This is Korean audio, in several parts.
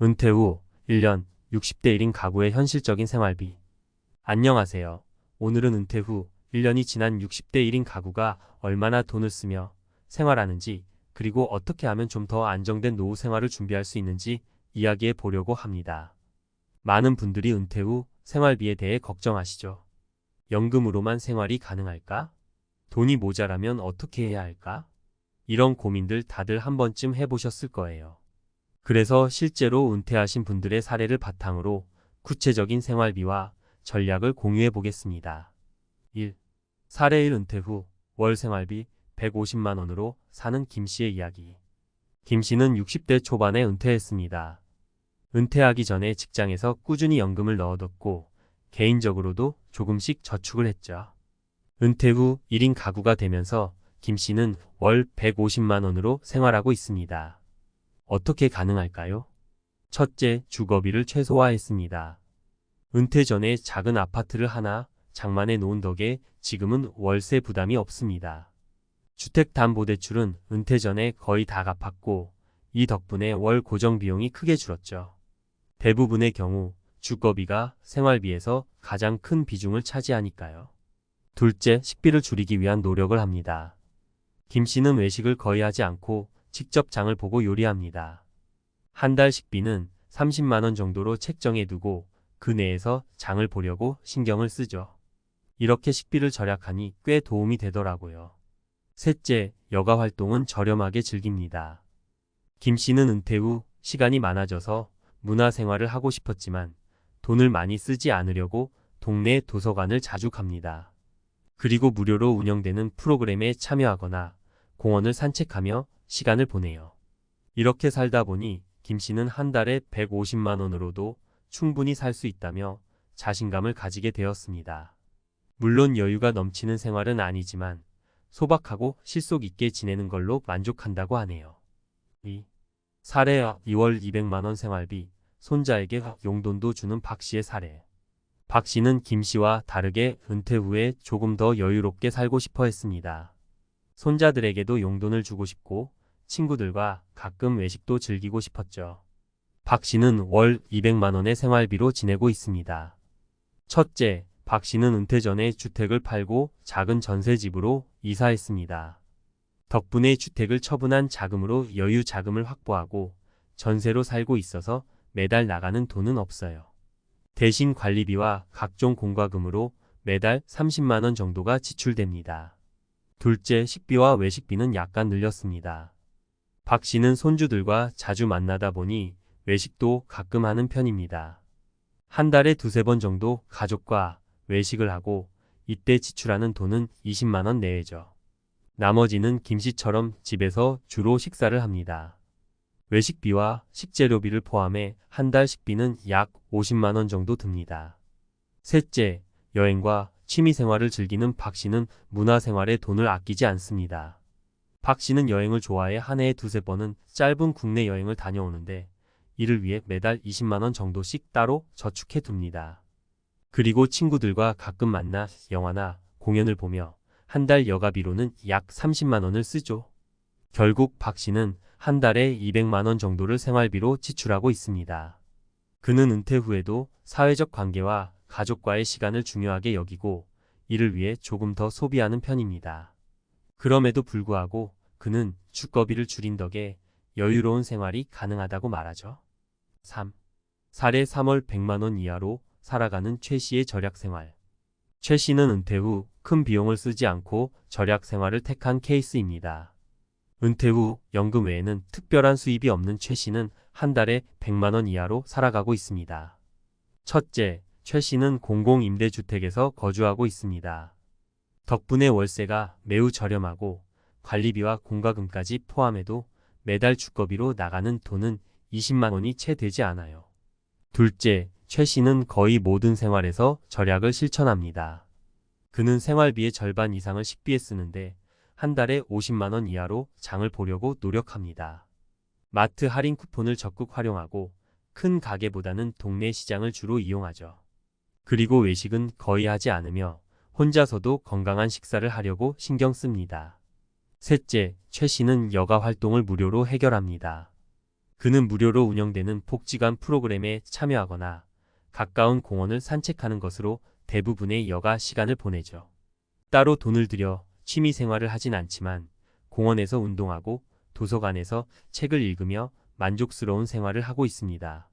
은퇴 후 1년 60대 1인 가구의 현실적인 생활비. 안녕하세요. 오늘은 은퇴 후 1년이 지난 60대 1인 가구가 얼마나 돈을 쓰며 생활하는지, 그리고 어떻게 하면 좀 더 안정된 노후 생활을 준비할 수 있는지 이야기해 보려고 합니다. 많은 분들이 은퇴 후 생활비에 대해 걱정하시죠. 연금으로만 생활이 가능할까? 돈이 모자라면 어떻게 해야 할까? 이런 고민들 다들 한 번쯤 해보셨을 거예요. 그래서 실제로 은퇴하신 분들의 사례를 바탕으로 구체적인 생활비와 전략을 공유해 보겠습니다. 1. 사례 1. 은퇴 후 월 생활비 150만 원으로 사는 김 씨의 이야기. 김 씨는 60대 초반에 은퇴했습니다. 은퇴하기 전에 직장에서 꾸준히 연금을 넣어뒀고 개인적으로도 조금씩 저축을 했죠. 은퇴 후 1인 가구가 되면서 김 씨는 월 150만 원으로 생활하고 있습니다. 어떻게 가능할까요? 첫째, 주거비를 최소화했습니다. 은퇴 전에 작은 아파트를 하나 장만해 놓은 덕에 지금은 월세 부담이 없습니다. 주택담보대출은 은퇴 전에 거의 다 갚았고 이 덕분에 월 고정 비용이 크게 줄었죠. 대부분의 경우 주거비가 생활비에서 가장 큰 비중을 차지하니까요. 둘째, 식비를 줄이기 위한 노력을 합니다. 김 씨는 외식을 거의 하지 않고 직접 장을 보고 요리합니다. 한 달 식비는 30만 원 정도로 책정해 두고 그 내에서 장을 보려고 신경을 쓰죠. 이렇게 식비를 절약하니 꽤 도움이 되더라고요. 셋째, 여가 활동은 저렴하게 즐깁니다. 김 씨는 은퇴 후 시간이 많아져서 문화생활을 하고 싶었지만 돈을 많이 쓰지 않으려고 동네 도서관을 자주 갑니다. 그리고 무료로 운영되는 프로그램에 참여하거나 공원을 산책하며 시간을 보내요. 이렇게 살다 보니 김 씨는 한 달에 150만 원으로도 충분히 살 수 있다며 자신감을 가지게 되었습니다. 물론 여유가 넘치는 생활은 아니지만 소박하고 실속 있게 지내는 걸로 만족한다고 하네요. 2. 사례 2월 200만 원 생활비, 손자에게 용돈도 주는 박 씨의 사례. 박 씨는 김 씨와 다르게 은퇴 후에 조금 더 여유롭게 살고 싶어 했습니다. 손자들에게도 용돈을 주고 싶고 친구들과 가끔 외식도 즐기고 싶었죠. 박 씨는 월 200만 원의 생활비로 지내고 있습니다. 첫째, 박 씨는 은퇴 전에 주택을 팔고 작은 전세집으로 이사했습니다. 덕분에 주택을 처분한 자금으로 여유 자금을 확보하고 전세로 살고 있어서 매달 나가는 돈은 없어요. 대신 관리비와 각종 공과금으로 매달 30만 원 정도가 지출됩니다. 둘째, 식비와 외식비는 약간 늘렸습니다. 박 씨는 손주들과 자주 만나다 보니 외식도 가끔 하는 편입니다. 한 달에 두세 번 정도 가족과 외식을 하고 이때 지출하는 돈은 20만 원 내외죠. 나머지는 김 씨처럼 집에서 주로 식사를 합니다. 외식비와 식재료비를 포함해 한 달 식비는 약 50만 원 정도 듭니다. 셋째, 여행과 취미생활을 즐기는 박 씨는 문화생활에 돈을 아끼지 않습니다. 박 씨는 여행을 좋아해 한 해에 두세 번은 짧은 국내 여행을 다녀오는데 이를 위해 매달 20만 원 정도씩 따로 저축해 둡니다. 그리고 친구들과 가끔 만나 영화나 공연을 보며 한 달 여가비로는 약 30만 원을 쓰죠. 결국 박 씨는 한 달에 200만 원 정도를 생활비로 지출하고 있습니다. 그는 은퇴 후에도 사회적 관계와 가족과의 시간을 중요하게 여기고 이를 위해 조금 더 소비하는 편입니다. 그럼에도 불구하고 그는 주거비를 줄인 덕에 여유로운 생활이 가능하다고 말하죠. 3. 사례 3월 100만 원 이하로 살아가는 최 씨의 절약 생활. 최 씨는 은퇴 후 큰 비용을 쓰지 않고 절약 생활을 택한 케이스입니다. 은퇴 후 연금 외에는 특별한 수입이 없는 최 씨는 한 달에 100만 원 이하로 살아가고 있습니다. 첫째, 최 씨는 공공임대주택에서 거주하고 있습니다. 덕분에 월세가 매우 저렴하고 관리비와 공과금까지 포함해도 매달 주거비로 나가는 돈은 20만 원이 채 되지 않아요. 둘째, 최 씨는 거의 모든 생활에서 절약을 실천합니다. 그는 생활비의 절반 이상을 식비에 쓰는데 한 달에 50만 원 이하로 장을 보려고 노력합니다. 마트 할인 쿠폰을 적극 활용하고 큰 가게보다는 동네 시장을 주로 이용하죠. 그리고 외식은 거의 하지 않으며 혼자서도 건강한 식사를 하려고 신경 씁니다. 셋째, 최 씨는 여가 활동을 무료로 해결합니다. 그는 무료로 운영되는 복지관 프로그램에 참여하거나 가까운 공원을 산책하는 것으로 대부분의 여가 시간을 보내죠. 따로 돈을 들여 취미 생활을 하진 않지만 공원에서 운동하고 도서관에서 책을 읽으며 만족스러운 생활을 하고 있습니다.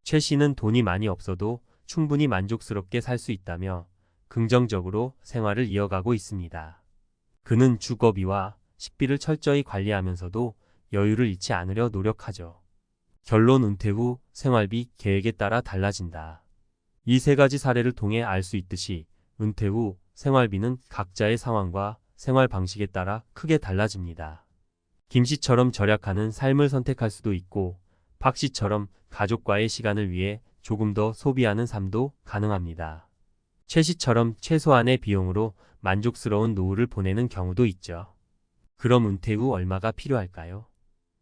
최 씨는 돈이 많이 없어도 충분히 만족스럽게 살 수 있다며 긍정적으로 생활을 이어가고 있습니다. 그는 주거비와 식비를 철저히 관리하면서도 여유를 잃지 않으려 노력하죠. 결론: 은퇴 후 생활비 계획에 따라 달라진다. 이 세 가지 사례를 통해 알 수 있듯이 은퇴 후 생활비는 각자의 상황과 생활 방식에 따라 크게 달라집니다. 김 씨처럼 절약하는 삶을 선택할 수도 있고 박 씨처럼 가족과의 시간을 위해 조금 더 소비하는 삶도 가능합니다. 최 씨처럼 최소한의 비용으로 만족스러운 노후를 보내는 경우도 있죠. 그럼 은퇴 후 얼마가 필요할까요?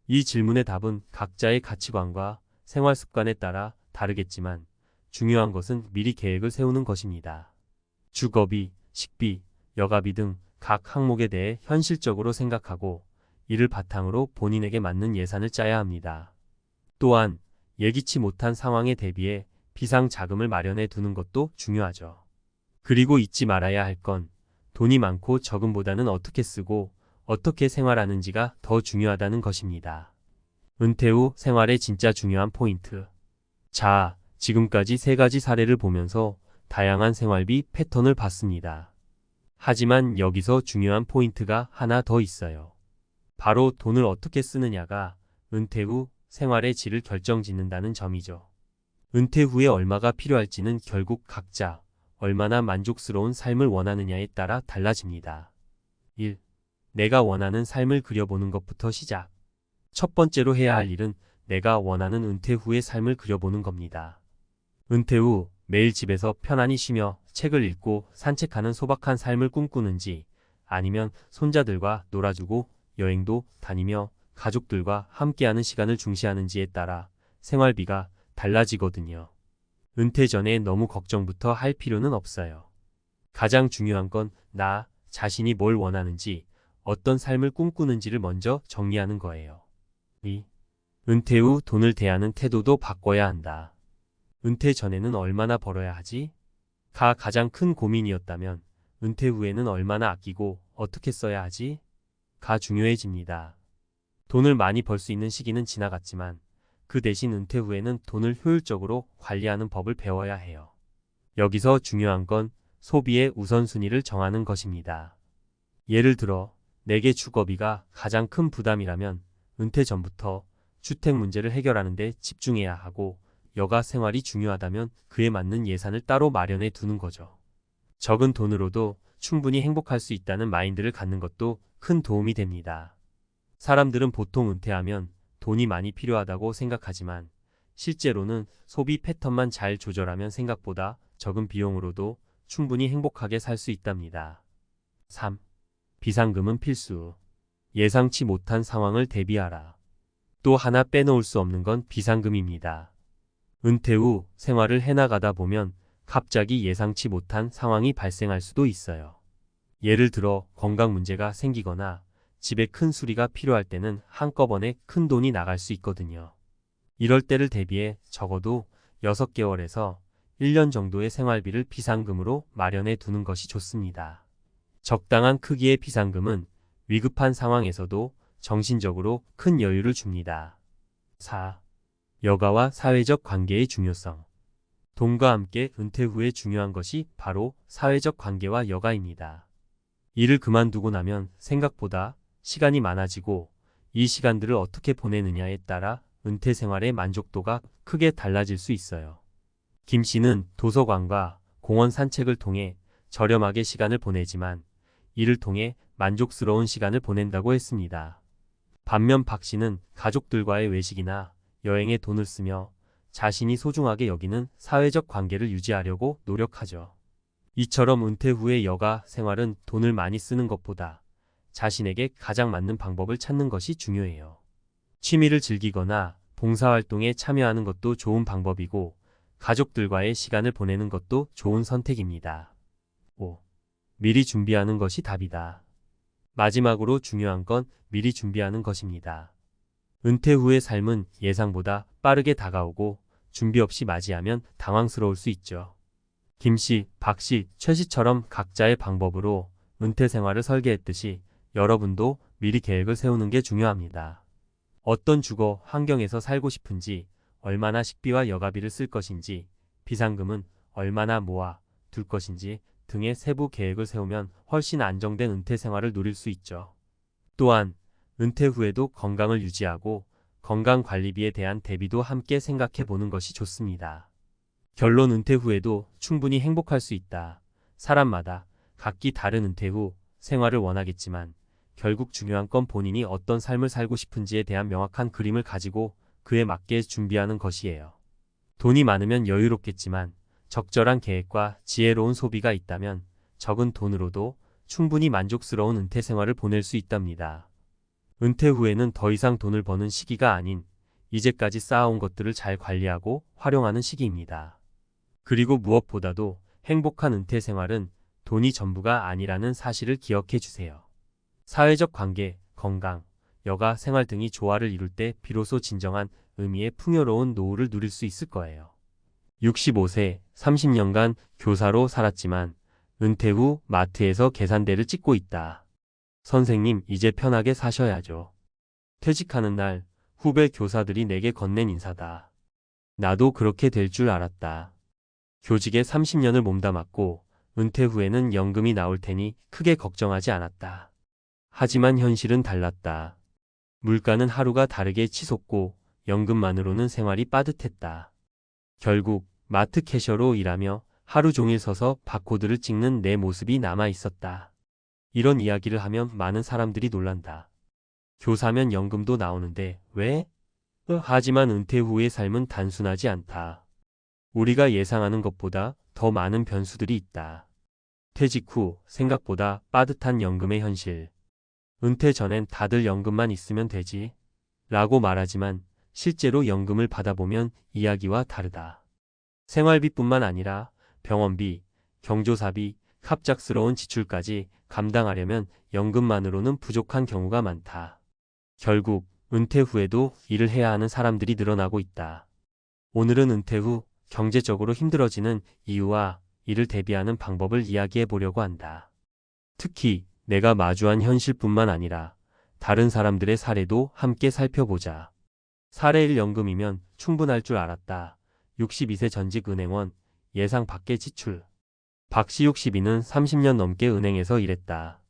이 질문의 답은 각자의 가치관과 생활 습관에 따라 다르겠지만 중요한 것은 미리 계획을 세우는 것입니다. 주거비, 식비, 여가비 등 각 항목에 대해 현실적으로 생각하고 이를 바탕으로 본인에게 맞는 예산을 짜야 합니다. 또한 예기치 못한 상황에 대비해 비상 자금을 마련해 두는 것도 중요하죠. 그리고 잊지 말아야 할 건 돈이 많고 적음보다는 어떻게 쓰고 어떻게 생활하는지가 더 중요하다는 것입니다. 은퇴 후 생활의 진짜 중요한 포인트. 자, 지금까지 세 가지 사례를 보면서 다양한 생활비 패턴을 봤습니다. 하지만 여기서 중요한 포인트가 하나 더 있어요. 바로 돈을 어떻게 쓰느냐가 은퇴 후 생활의 질을 결정짓는다는 점이죠. 은퇴 후에 얼마가 필요할지는 결국 각자 얼마나 만족스러운 삶을 원하느냐에 따라 달라집니다. 1. 내가 원하는 삶을 그려보는 것부터 시작. 첫 번째로 해야 할 일은 내가 원하는 은퇴 후의 삶을 그려보는 겁니다. 은퇴 후 매일 집에서 편안히 쉬며 책을 읽고 산책하는 소박한 삶을 꿈꾸는지 아니면 손자들과 놀아주고 여행도 다니며 가족들과 함께하는 시간을 중시하는지에 따라 생활비가 달라지거든요. 은퇴 전에 너무 걱정부터 할 필요는 없어요. 가장 중요한 건 나 자신이 뭘 원하는지, 어떤 삶을 꿈꾸는지를 먼저 정리하는 거예요. 2. 은퇴 후 돈을 대하는 태도도 바꿔야 한다. 은퇴 전에는 얼마나 벌어야 하지? 가 가장 큰 고민이었다면 은퇴 후에는 얼마나 아끼고 어떻게 써야 하지? 가 중요해집니다. 돈을 많이 벌 수 있는 시기는 지나갔지만 그 대신 은퇴 후에는 돈을 효율적으로 관리하는 법을 배워야 해요. 여기서 중요한 건 소비의 우선순위를 정하는 것입니다. 예를 들어 내게 주거비가 가장 큰 부담이라면 은퇴 전부터 주택 문제를 해결하는 데 집중해야 하고 여가 생활이 중요하다면 그에 맞는 예산을 따로 마련해 두는 거죠. 적은 돈으로도 충분히 행복할 수 있다는 마인드를 갖는 것도 큰 도움이 됩니다. 사람들은 보통 은퇴하면 돈이 많이 필요하다고 생각하지만 실제로는 소비 패턴만 잘 조절하면 생각보다 적은 비용으로도 충분히 행복하게 살 수 있답니다. 3. 비상금은 필수. 예상치 못한 상황을 대비하라. 또 하나 빼놓을 수 없는 건 비상금입니다. 은퇴 후 생활을 해나가다 보면 갑자기 예상치 못한 상황이 발생할 수도 있어요. 예를 들어 건강 문제가 생기거나 집에 큰 수리가 필요할 때는 한꺼번에 큰 돈이 나갈 수 있거든요. 이럴 때를 대비해 적어도 6개월에서 1년 정도의 생활비를 비상금으로 마련해 두는 것이 좋습니다. 적당한 크기의 비상금은 위급한 상황에서도 정신적으로 큰 여유를 줍니다. 4. 여가와 사회적 관계의 중요성. 돈과 함께 은퇴 후에 중요한 것이 바로 사회적 관계와 여가입니다. 일을 그만두고 나면 생각보다 시간이 많아지고 이 시간들을 어떻게 보내느냐에 따라 은퇴 생활의 만족도가 크게 달라질 수 있어요. 김 씨는 도서관과 공원 산책을 통해 저렴하게 시간을 보내지만 이를 통해 만족스러운 시간을 보낸다고 했습니다. 반면 박 씨는 가족들과의 외식이나 여행에 돈을 쓰며 자신이 소중하게 여기는 사회적 관계를 유지하려고 노력하죠. 이처럼 은퇴 후의 여가 생활은 돈을 많이 쓰는 것보다 자신에게 가장 맞는 방법을 찾는 것이 중요해요. 취미를 즐기거나 봉사활동에 참여하는 것도 좋은 방법이고 가족들과의 시간을 보내는 것도 좋은 선택입니다. 5. 미리 준비하는 것이 답이다. 마지막으로 중요한 건 미리 준비하는 것입니다. 은퇴 후의 삶은 예상보다 빠르게 다가오고 준비 없이 맞이하면 당황스러울 수 있죠. 김 씨, 박 씨, 최 씨처럼 각자의 방법으로 은퇴 생활을 설계했듯이 여러분도 미리 계획을 세우는 게 중요합니다. 어떤 주거 환경에서 살고 싶은지, 얼마나 식비와 여가비를 쓸 것인지, 비상금은 얼마나 모아 둘 것인지 등의 세부 계획을 세우면 훨씬 안정된 은퇴 생활을 누릴 수 있죠. 또한 은퇴 후에도 건강을 유지하고 건강관리비에 대한 대비도 함께 생각해 보는 것이 좋습니다. 결론, 은퇴 후에도 충분히 행복할 수 있다. 사람마다 각기 다른 은퇴 후 생활을 원하겠지만 결국 중요한 건 본인이 어떤 삶을 살고 싶은지에 대한 명확한 그림을 가지고 그에 맞게 준비하는 것이에요. 돈이 많으면 여유롭겠지만 적절한 계획과 지혜로운 소비가 있다면 적은 돈으로도 충분히 만족스러운 은퇴 생활을 보낼 수 있답니다. 은퇴 후에는 더 이상 돈을 버는 시기가 아닌 이제까지 쌓아온 것들을 잘 관리하고 활용하는 시기입니다. 그리고 무엇보다도 행복한 은퇴 생활은 돈이 전부가 아니라는 사실을 기억해 주세요. 사회적 관계, 건강, 여가, 생활 등이 조화를 이룰 때 비로소 진정한 의미의 풍요로운 노후를 누릴 수 있을 거예요. 65세, 30년간 교사로 살았지만 은퇴 후 마트에서 계산대를 찍고 있다. 선생님, 이제 편하게 사셔야죠. 퇴직하는 날 후배 교사들이 내게 건넨 인사다. 나도 그렇게 될 줄 알았다. 교직에 30년을 몸담았고 은퇴 후에는 연금이 나올 테니 크게 걱정하지 않았다. 하지만 현실은 달랐다. 물가는 하루가 다르게 치솟고 연금만으로는 생활이 빠듯했다. 결국 마트 캐셔로 일하며 하루 종일 서서 바코드를 찍는 내 모습이 남아 있었다. 이런 이야기를 하면 많은 사람들이 놀란다. 교사면 연금도 나오는데 왜? 하지만 은퇴 후의 삶은 단순하지 않다. 우리가 예상하는 것보다 더 많은 변수들이 있다. 퇴직 후 생각보다 빠듯한 연금의 현실. 은퇴 전엔 다들 연금만 있으면 되지 라고 말하지만 실제로 연금을 받아보면 이야기와 다르다. 생활비뿐만 아니라 병원비, 경조사비, 갑작스러운 지출까지 감당하려면 연금만으로는 부족한 경우가 많다. 결국 은퇴 후에도 일을 해야 하는 사람들이 늘어나고 있다. 오늘은 은퇴 후 경제적으로 힘들어지는 이유와 이를 대비하는 방법을 이야기해 보려고 한다. 특히 내가 마주한 현실뿐만 아니라 다른 사람들의 사례도 함께 살펴보자. 사례 1, 연금이면 충분할 줄 알았다. 62세 전직 은행원, 예상 밖의 지출. 박씨 62는 30년 넘게 은행에서 일했다.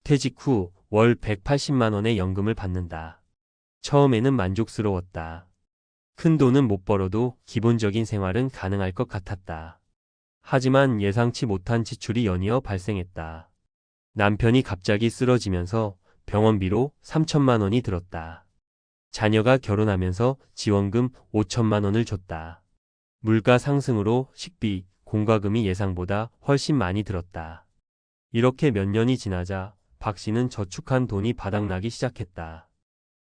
퇴직 후 월 180만 원의 연금을 받는다. 처음에는 만족스러웠다. 큰 돈은 못 벌어도 기본적인 생활은 가능할 것 같았다. 하지만 예상치 못한 지출이 연이어 발생했다. 남편이 갑자기 쓰러지면서 병원비로 3천만 원이 들었다. 자녀가 결혼하면서 지원금 5천만 원을 줬다. 물가 상승으로 식비, 공과금이 예상보다 훨씬 많이 들었다. 이렇게 몇 년이 지나자 박 씨는 저축한 돈이 바닥나기 시작했다.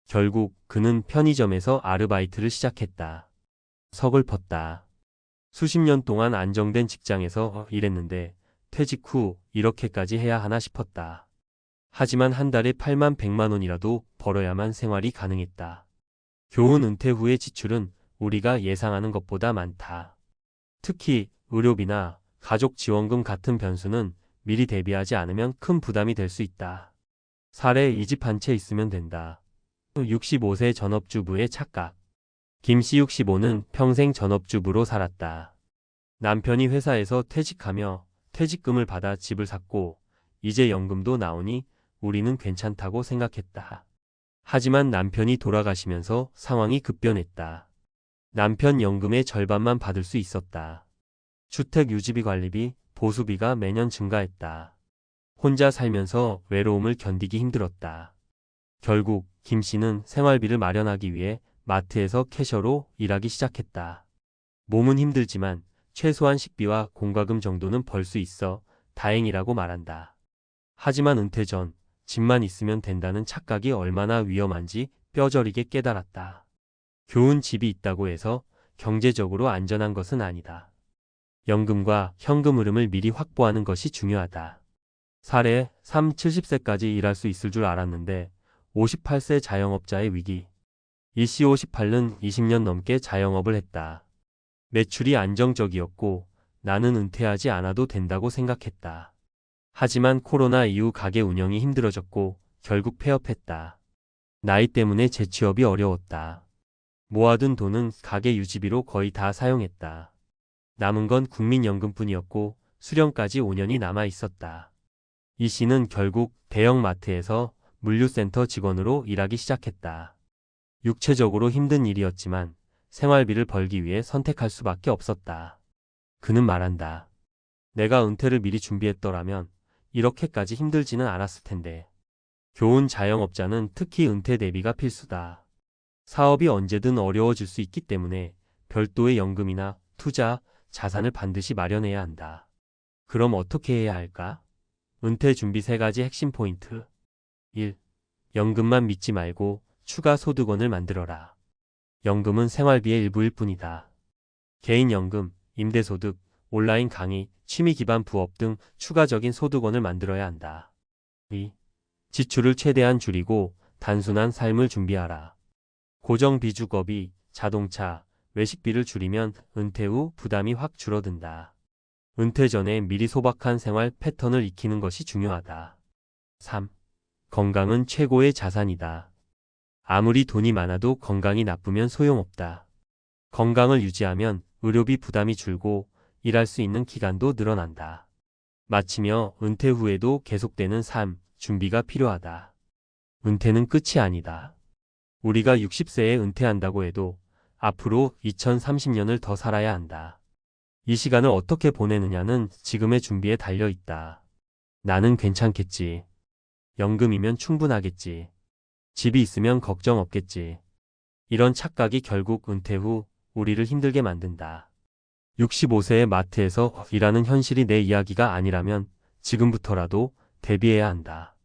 결국 그는 편의점에서 아르바이트를 시작했다. 서글펐다. 수십 년 동안 안정된 직장에서 일했는데 퇴직 후 이렇게까지 해야 하나 싶었다. 하지만 한 달에 8만 100만 원이라도 벌어야만 생활이 가능했다. 교훈, 은퇴 후의 지출은 우리가 예상하는 것보다 많다. 특히 의료비나 가족 지원금 같은 변수는 미리 대비하지 않으면 큰 부담이 될 수 있다. 사례, 이 집 한 채 있으면 된다. 65세 전업주부의 착각. 김씨 65는 평생 전업주부로 살았다. 남편이 회사에서 퇴직하며 퇴직금을 받아 집을 샀고 이제 연금도 나오니 우리는 괜찮다고 생각했다. 하지만 남편이 돌아가시면서 상황이 급변했다. 남편 연금의 절반만 받을 수 있었다. 주택 유지비, 관리비, 보수비가 매년 증가했다. 혼자 살면서 외로움을 견디기 힘들었다. 결국 김 씨는 생활비를 마련하기 위해 마트에서 캐셔로 일하기 시작했다. 몸은 힘들지만 최소한 식비와 공과금 정도는 벌 수 있어 다행이라고 말한다. 하지만 은퇴 전 집만 있으면 된다는 착각이 얼마나 위험한지 뼈저리게 깨달았다. 교훈, 집이 있다고 해서 경제적으로 안전한 것은 아니다. 연금과 현금 흐름을 미리 확보하는 것이 중요하다. 사례 3, 70세까지 일할 수 있을 줄 알았는데 58세 자영업자의 위기. 이씨 58은 20년 넘게 자영업을 했다. 매출이 안정적이었고 나는 은퇴하지 않아도 된다고 생각했다. 하지만 코로나 이후 가게 운영이 힘들어졌고 결국 폐업했다. 나이 때문에 재취업이 어려웠다. 모아둔 돈은 가게 유지비로 거의 다 사용했다. 남은 건 국민연금뿐이었고 수령까지 5년이 남아 있었다. 이 씨는 결국 대형마트에서 물류센터 직원으로 일하기 시작했다. 육체적으로 힘든 일이었지만 생활비를 벌기 위해 선택할 수밖에 없었다. 그는 말한다. 내가 은퇴를 미리 준비했더라면 이렇게까지 힘들지는 않았을 텐데. 교훈 자영업자는 특히 은퇴 대비가 필수다. 사업이 언제든 어려워질 수 있기 때문에 별도의 연금이나 투자, 자산을 반드시 마련해야 한다. 그럼 어떻게 해야 할까? 은퇴 준비 3가지 핵심 포인트. 1. 연금만 믿지 말고 추가 소득원을 만들어라. 연금은 생활비의 일부일 뿐이다. 개인연금, 임대소득, 온라인 강의, 취미 기반 부업 등 추가적인 소득원을 만들어야 한다. 2. 지출을 최대한 줄이고 단순한 삶을 준비하라. 고정비주거비, 자동차, 외식비를 줄이면 은퇴 후 부담이 확 줄어든다. 은퇴 전에 미리 소박한 생활 패턴을 익히는 것이 중요하다. 3. 건강은 최고의 자산이다. 아무리 돈이 많아도 건강이 나쁘면 소용없다. 건강을 유지하면 의료비 부담이 줄고 일할 수 있는 기간도 늘어난다. 마치며 은퇴 후에도 계속되는 삶, 준비가 필요하다. 은퇴는 끝이 아니다. 우리가 60세에 은퇴한다고 해도 앞으로 2030년을 더 살아야 한다. 이 시간을 어떻게 보내느냐는 지금의 준비에 달려 있다. 나는 괜찮겠지. 연금이면 충분하겠지. 집이 있으면 걱정 없겠지. 이런 착각이 결국 은퇴 후 우리를 힘들게 만든다. 65세의 마트에서 일하는 현실이 내 이야기가 아니라면 지금부터라도 대비해야 한다.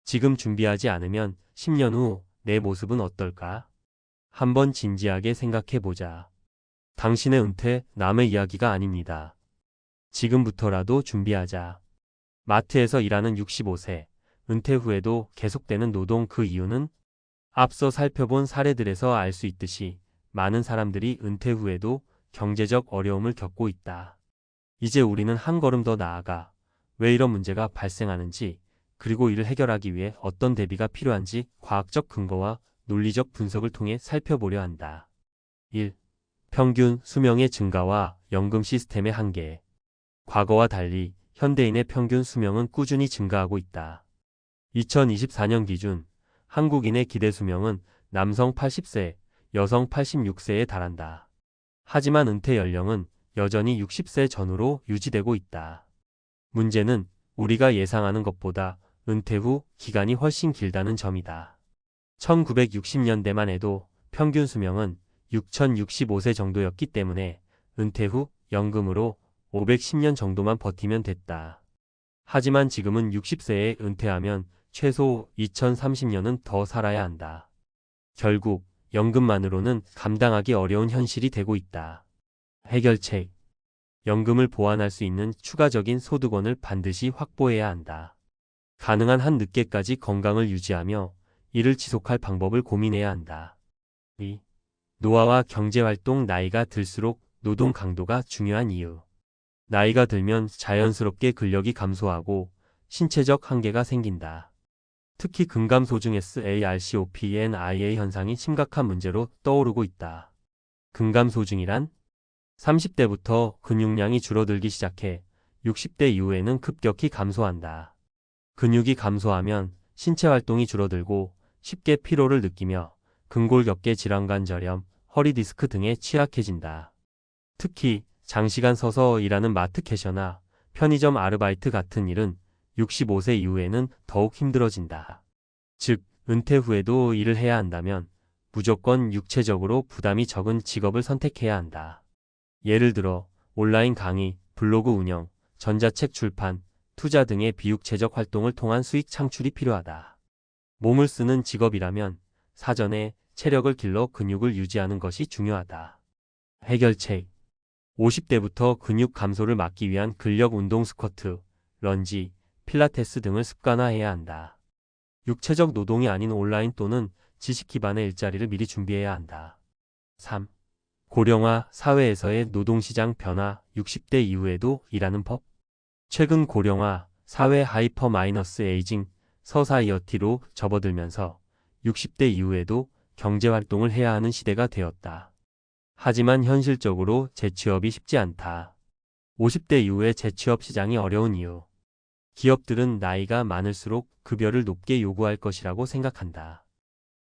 지금 준비하지 않으면 10년 후 내 모습은 어떨까? 한번 진지하게 생각해 보자. 당신의 은퇴 남의 이야기가 아닙니다. 지금부터라도 준비하자. 마트에서 일하는 65세, 은퇴 후에도 계속되는 노동 그 이유는 앞서 살펴본 사례들에서 알 수 있듯이 많은 사람들이 은퇴 후에도 경제적 어려움을 겪고 있다. 이제 우리는 한 걸음 더 나아가 왜 이런 문제가 발생하는지 그리고 이를 해결하기 위해 어떤 대비가 필요한지 과학적 근거와 논리적 분석을 통해 살펴보려 한다. 1. 평균 수명의 증가와 연금 시스템의 한계. 과거와 달리 현대인의 평균 수명은 꾸준히 증가하고 있다. 2024년 기준 한국인의 기대 수명은 남성 80세, 여성 86세에 달한다. 하지만 은퇴 연령은 여전히 60세 전후로 유지되고 있다. 문제는 우리가 예상하는 것보다 은퇴 후 기간이 훨씬 길다는 점이다. 1960년대만 해도 평균 수명은 6065세 정도였기 때문에 은퇴 후 연금으로 510년 정도만 버티면 됐다. 하지만 지금은 60세에 은퇴하면 최소 2030년은 더 살아야 한다. 결국 연금만으로는 감당하기 어려운 현실이 되고 있다. 해결책. 연금을 보완할 수 있는 추가적인 소득원을 반드시 확보해야 한다. 가능한 한 늦게까지 건강을 유지하며 이를 지속할 방법을 고민해야 한다. 2. 노화와 경제활동. 나이가 들수록 노동 강도가 중요한 이유. 나이가 들면 자연스럽게 근력이 감소하고 신체적 한계가 생긴다. 특히 근감소증 SARCOPENIA 현상이 심각한 문제로 떠오르고 있다. 근감소증이란 30대부터 근육량이 줄어들기 시작해 60대 이후에는 급격히 감소한다. 근육이 감소하면 신체 활동이 줄어들고 쉽게 피로를 느끼며 근골격계 질환관 저염, 허리 디스크 등에 취약해진다. 특히 장시간 서서 일하는 마트 캐셔나 편의점 아르바이트 같은 일은 65세 이후에는 더욱 힘들어진다. 즉, 은퇴 후에도 일을 해야 한다면 무조건 육체적으로 부담이 적은 직업을 선택해야 한다. 예를 들어 온라인 강의, 블로그 운영, 전자책 출판, 투자 등의 비육체적 활동을 통한 수익 창출이 필요하다. 몸을 쓰는 직업이라면 사전에 체력을 길러 근육을 유지하는 것이 중요하다. 해결책. 50대부터 근육 감소를 막기 위한 근력 운동 스쿼트, 런지, 필라테스 등을 습관화해야 한다. 육체적 노동이 아닌 온라인 또는 지식 기반의 일자리를 미리 준비해야 한다. 3. 고령화 사회에서의 노동시장 변화 60대 이후에도 일하는 법. 최근 고령화 사회 하이퍼 마이너스 에이징 서사이어티로 접어들면서 60대 이후에도 경제활동을 해야 하는 시대가 되었다. 하지만 현실적으로 재취업이 쉽지 않다. 50대 이후에 재취업 시장이 어려운 이유. 기업들은 나이가 많을수록 급여를 높게 요구할 것이라고 생각한다.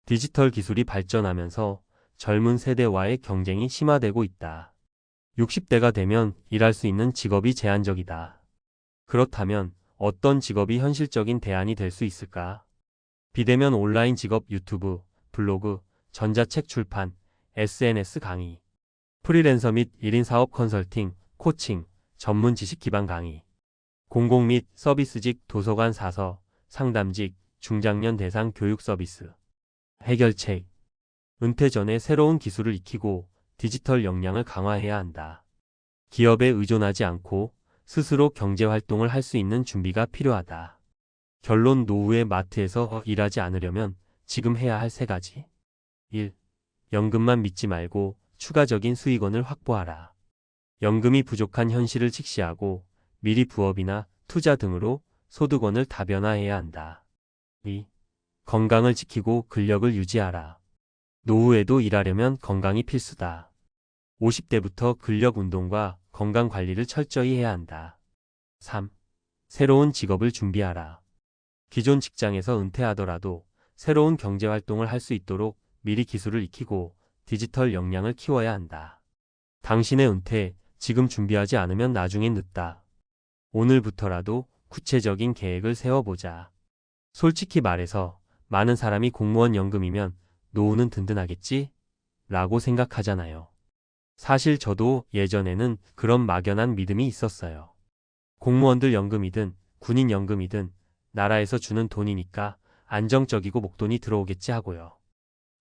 디지털 기술이 발전하면서 젊은 세대와의 경쟁이 심화되고 있다. 60대가 되면 일할 수 있는 직업이 제한적이다. 그렇다면 어떤 직업이 현실적인 대안이 될 수 있을까? 비대면 온라인 직업 유튜브, 블로그, 전자책 출판, SNS 강의, 프리랜서 및 1인 사업 컨설팅, 코칭, 전문 지식 기반 강의, 공공 및 서비스직 도서관 사서, 상담직, 중장년 대상 교육 서비스, 해결책. 은퇴 전에 새로운 기술을 익히고 디지털 역량을 강화해야 한다. 기업에 의존하지 않고 스스로 경제활동을 할 수 있는 준비가 필요하다. 결론 노후에 마트에서 일하지 않으려면 지금 해야 할 3가지. 1. 연금만 믿지 말고 추가적인 수익원을 확보하라. 연금이 부족한 현실을 직시하고 미리 부업이나 투자 등으로 소득원을 다변화해야 한다. 2. 건강을 지키고 근력을 유지하라. 노후에도 일하려면 건강이 필수다. 50대부터 근력 운동과 건강 관리를 철저히 해야 한다. 3. 새로운 직업을 준비하라. 기존 직장에서 은퇴하더라도 새로운 경제활동을 할 수 있도록 미리 기술을 익히고 디지털 역량을 키워야 한다. 당신의 은퇴, 지금 준비하지 않으면 나중엔 늦다. 오늘부터라도 구체적인 계획을 세워보자. 솔직히 말해서 많은 사람이 공무원 연금이면 노후는 든든하겠지? 라고 생각하잖아요. 사실 저도 예전에는 그런 막연한 믿음이 있었어요. 공무원들 연금이든 군인 연금이든 나라에서 주는 돈이니까 안정적이고 목돈이 들어오겠지 하고요.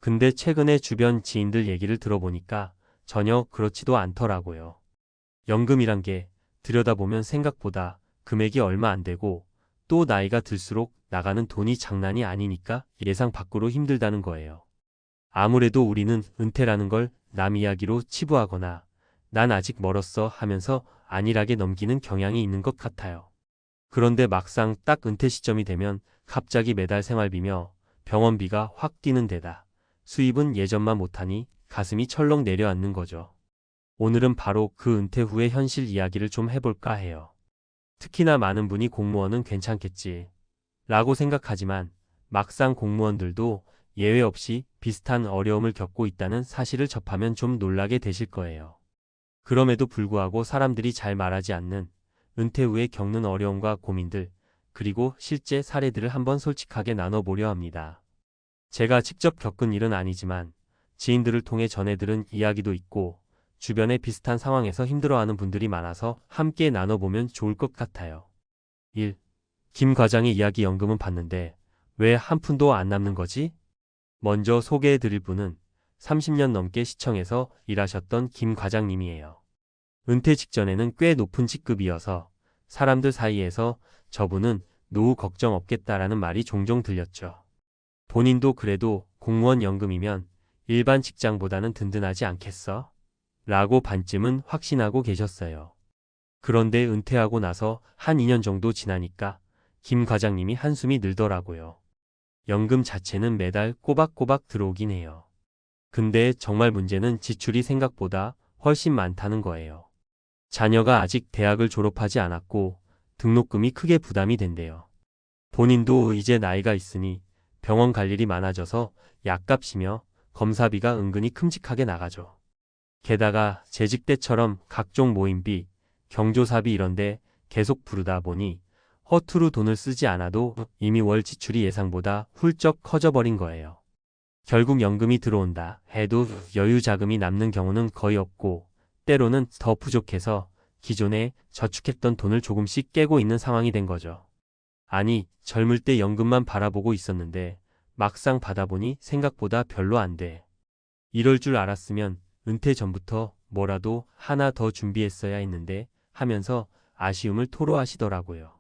근데 최근에 주변 지인들 얘기를 들어보니까 전혀 그렇지도 않더라고요. 연금이란 게 들여다보면 생각보다 금액이 얼마 안 되고 또 나이가 들수록 나가는 돈이 장난이 아니니까 예상 밖으로 힘들다는 거예요. 아무래도 우리는 은퇴라는 걸 남 이야기로 치부하거나 난 아직 멀었어 하면서 안일하게 넘기는 경향이 있는 것 같아요. 그런데 막상 딱 은퇴 시점이 되면 갑자기 매달 생활비며 병원비가 확 뛰는 데다 수입은 예전만 못하니 가슴이 철렁 내려앉는 거죠. 오늘은 바로 그 은퇴 후의 현실 이야기를 좀 해볼까 해요. 특히나 많은 분이 공무원은 괜찮겠지 라고 생각하지만 막상 공무원들도 예외 없이 비슷한 어려움을 겪고 있다는 사실을 접하면 좀 놀라게 되실 거예요. 그럼에도 불구하고 사람들이 잘 말하지 않는 은퇴 후에 겪는 어려움과 고민들, 그리고 실제 사례들을 한번 솔직하게 나눠보려 합니다. 제가 직접 겪은 일은 아니지만 지인들을 통해 전해 들은 이야기도 있고 주변에 비슷한 상황에서 힘들어하는 분들이 많아서 함께 나눠보면 좋을 것 같아요. 1. 김 과장의 이야기 연금은 받는데 왜 한 푼도 안 남는 거지? 먼저 소개해드릴 분은 30년 넘게 시청에서 일하셨던 김 과장님이에요. 은퇴 직전에는 꽤 높은 직급이어서 사람들 사이에서 저분은 노후 걱정 없겠다라는 말이 종종 들렸죠. 본인도 그래도 공무원 연금이면 일반 직장보다는 든든하지 않겠어? 라고 반쯤은 확신하고 계셨어요. 그런데 은퇴하고 나서 한 2년 정도 지나니까 김 과장님이 한숨이 늘더라고요. 연금 자체는 매달 꼬박꼬박 들어오긴 해요. 근데 정말 문제는 지출이 생각보다 훨씬 많다는 거예요. 자녀가 아직 대학을 졸업하지 않았고 등록금이 크게 부담이 된대요. 본인도 이제 나이가 있으니 병원 갈 일이 많아져서 약값이며 검사비가 은근히 큼직하게 나가죠. 게다가 재직 때처럼 각종 모임비, 경조사비 이런데 계속 부르다 보니 허투루 돈을 쓰지 않아도 이미 월 지출이 예상보다 훌쩍 커져버린 거예요. 결국 연금이 들어온다 해도 여유 자금이 남는 경우는 거의 없고 때로는 더 부족해서 기존에 저축했던 돈을 조금씩 깨고 있는 상황이 된 거죠. 아니, 젊을 때 연금만 바라보고 있었는데 막상 받아보니 생각보다 별로 안 돼. 이럴 줄 알았으면 은퇴 전부터 뭐라도 하나 더 준비했어야 했는데 하면서 아쉬움을 토로하시더라고요.